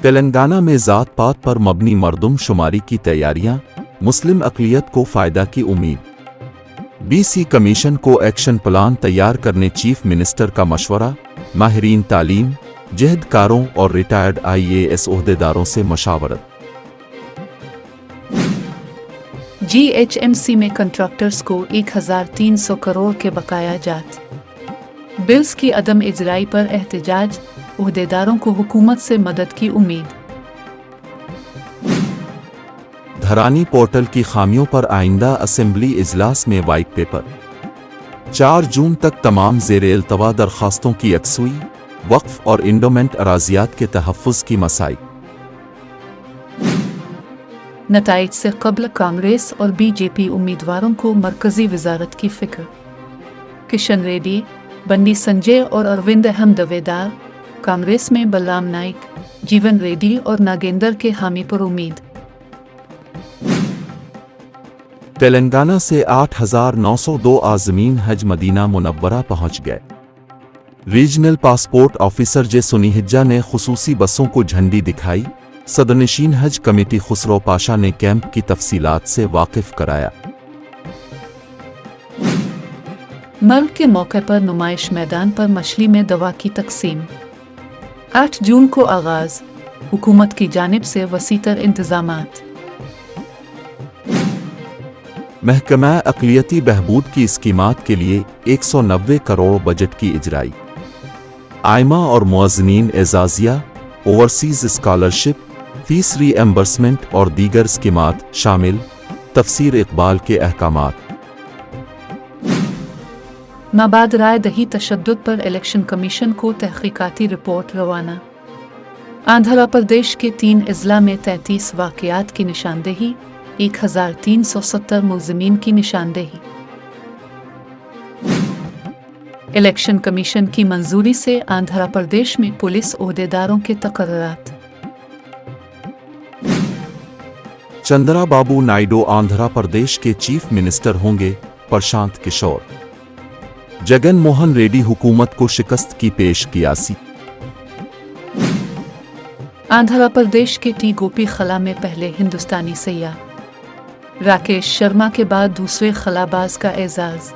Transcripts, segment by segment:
تلنگانہ میں ذات پات پر مبنی مردم شماری کی تیاریاں، مسلم اقلیت کو فائدہ کی امید۔ بی سی کمیشن کو ایکشن پلان تیار کرنے چیف منسٹر کا مشورہ، ماہرین تعلیم، جہد کاروں اور ریٹائرڈ IAS عہدیداروں سے مشاورت۔ GHMC میں کنٹراکٹرز کو 1300 کروڑ کے بقایا جات۔ بلز کی عدم اجرائی پر احتجاج، عہدیداروں کو حکومت سے مدد کی امید۔ دھرانی پورٹل کی خامیوں پر آئندہ اسمبلی اجلاس میں وائٹ پیپر۔ 4 جون تک تمام زیر التوا درخواستوں کی یکسوئی، وقف اور انڈومنٹ اراضیات کے تحفظ کی مساعی۔ نتائج سے قبل کانگریس اور BJP امیدواروں کو مرکزی وزارت کی فکر۔ کشن ریڈی، بنڈی سنجے اور اروند اہم دویدار، کانگریس میں بلرام نائک، جیون ریڈی اور ناگیندر کے حامی پر امید۔ تلنگانہ سے 8902 عازمین حج مدینہ منورہ پہنچ گئے۔ ریجنل پاسپورٹ آفیسر جے سنیہجا نے خصوصی بسوں کو جھنڈی دکھائی، صدرنشین حج کمیٹی خسرو پاشا نے کیمپ کی تفصیلات سے واقف کرایا۔ مرگ کے موقع پر نمائش میدان پر مچھلی میں دوا کی تقسیم۔ 8 جون کو آغاز، حکومت کی جانب سے وسیع تر انتظامات۔ محکمہ اقلیتی بہبود کی اسکیمات کے لیے 190 کروڑ بجٹ کی اجرائی۔ آئمہ اور معززین اعزازیہ، اوورسیز اسکالرشپ، فیس ری ایمبرسمنٹ اور دیگر اسکیمات شامل۔ تفسیر اقبال کے احکامات۔ مابعد رائے دہی تشدد پر الیکشن کمیشن کو تحقیقاتی رپورٹ روانہ۔ آندھرا پردیش کے 3 اضلاع میں 33 واقعات کی نشاندہی، 1370 ملزمین کی نشاندہی۔ الیکشن کمیشن کی منظوری سے آندھرا پردیش میں پولیس عہدیداروں کے تقررات۔ چندرا بابو نائیڈو آندھرا پردیش کے چیف منسٹر ہوں گے، پرشانت کشور۔ جگن موہن ریڈی حکومت کو شکست کی پیش کیاسی۔ آندھرا پردیش کے ٹی گوپی خلا میں پہلے ہندوستانی سیاح، راکیش شرما کے بعد دوسرے خلا باز کا اعزاز۔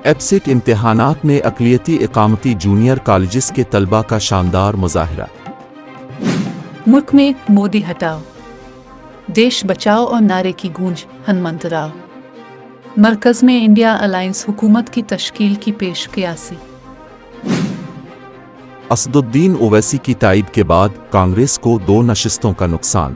ایپسٹ امتحانات میں اقلیتی اقامتی جونیئر کالجز کے طلبہ کا شاندار مظاہرہ۔ ملک میں مودی ہٹاؤ، دیش بچاؤ اور نعرے کی گونج، ہنمنت راؤ۔ مرکز میں انڈیا الائنس حکومت کی تشکیل کی پیش قیاسی۔ اسد الدین اویسی کی تائید کے بعد کانگریس کو 2 نشستوں کا نقصان۔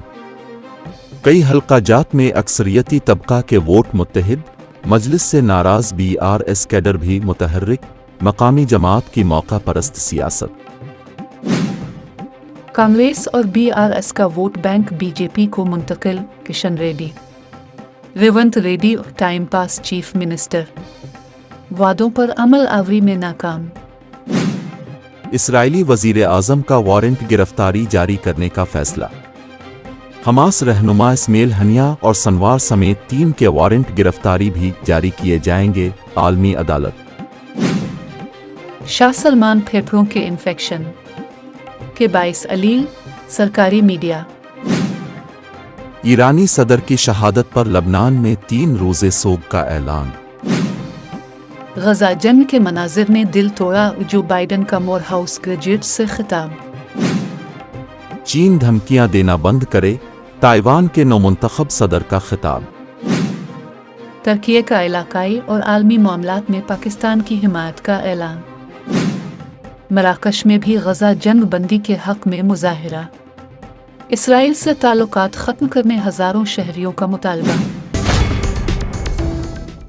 کئی حلقہ جات میں اکثریتی طبقہ کے ووٹ متحد، مجلس سے ناراض BRS کیڈر بھی متحرک، مقامی جماعت کی موقع پرست سیاست۔ کانگریس اور BRS کا ووٹ بینک BJP کو منتقل، Kishan Reddy. Revanth Reddy time pass chief minister, وعدوں پر عمل آوری میں ناکام۔ اسرائیلی وزیر اعظم کا وارنٹ گرفتاری جاری کرنے کا فیصلہ۔ حماس رہنما اسماعیل ہنیہ اور سنوار سمیت 3 کے وارنٹ گرفتاری بھی جاری کیے جائیں گے، عالمی عدالت۔ شاہ سلمان پھیپھڑوں کے انفیکشن کے باعث علیل، سرکاری میڈیا۔ ایرانی صدر کی شہادت پر لبنان میں 3 روزے سوگ کا اعلان۔ غزہ جنگ کے مناظر نے دل توڑا، جو بائیڈن کا مور ہاؤس گریجویٹ سے خطاب۔ چین دھمکیاں دینا بند کرے، تائیوان کے نومنتخب صدر کا خطاب۔ ترکیے کا علاقائی اور عالمی معاملات میں پاکستان کی حمایت کا اعلان۔ مراکش میں بھی غزہ جنگ بندی کے حق میں مظاہرہ۔ اسرائیل سے تعلقات ختم کرنے ہزاروں شہریوں کا مطالبہ۔